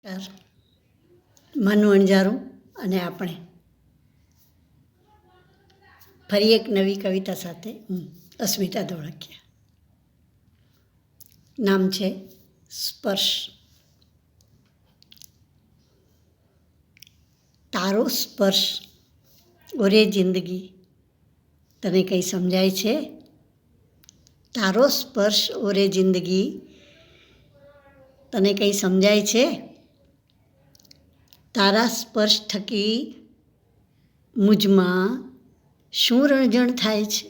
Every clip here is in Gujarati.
મન વણઝારું અને આપણે ફરી એક નવી કવિતા સાથે હું અસ્મિતા ધોળકિયા. નામ છે સ્પર્શ. તારો સ્પર્શ ઓરે જિંદગી તને કંઈ સમજાય છે? તારો સ્પર્શ ઓરે જિંદગી તને કંઈ સમજાય છે? તારા સ્પર્શ થકી મુજમાં શું રણઝણ થાય છે?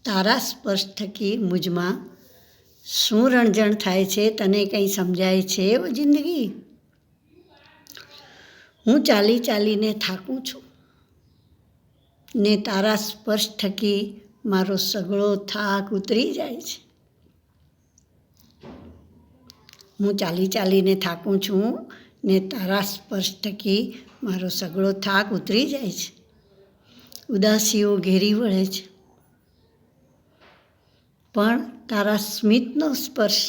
તારા સ્પર્શ થકી મુજમાં શું રણઝણ થાય છે? તને કંઈ સમજાય છે ઓ જિંદગી? હું ચાલી ચાલીને થાકું છું ને તારા સ્પર્શ થકી મારો સઘળો થાક ઉતરી જાય છે. હું ચાલી ચાલીને થાકું છું ને તારા સ્પર્શ થકી મારો સઘળો થાક ઉતરી જાય છે. ઉદાસીઓ ઘેરી વળે છે પણ તારા સ્મિતનો સ્પર્શ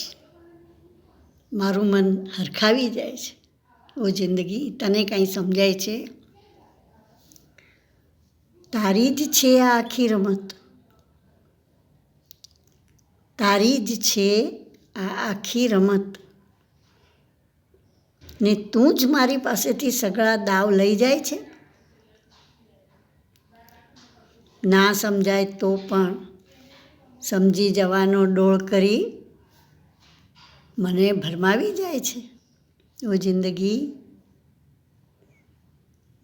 મારું મન હરખાવી જાય છે. ઓ જિંદગી તને કાંઈ સમજાય છે? તારી જ છે આ આખી રમત, તારી જ છે આ આખી રમત ને તું જ મારી પાસેથી સઘળા દાવ લઈ જાય છે. ના સમજાય તો પણ સમજી જવાનો ડોળ કરી મને ભરમાવી જાય છે. ઓ જિંદગી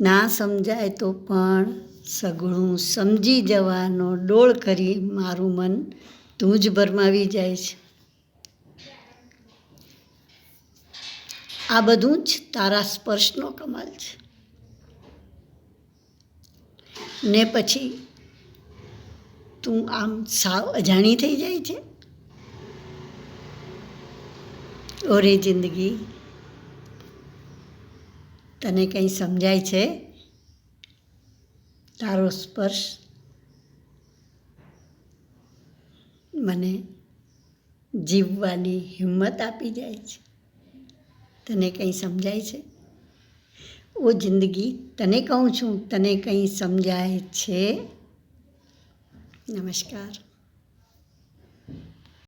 ના સમજાય તો પણ સઘળું સમજી જવાનો ડોળ કરી મારું મન તું જ ભરમાવી જાય છે. આ બધું જ તારા સ્પર્શનો કમાલ છે. ને પછી તું આમ સાવ અજાણી થઈ જાય છે. ઓરે જિંદગી તને કંઈ સમજાય છે? તારો સ્પર્શ મને જીવવાની હિંમત આપી જાય છે. તને કંઈ સમજાય છે? ઓ જિંદગી તને કહું છું, તને કંઈ સમજાય છે? નમસ્કાર.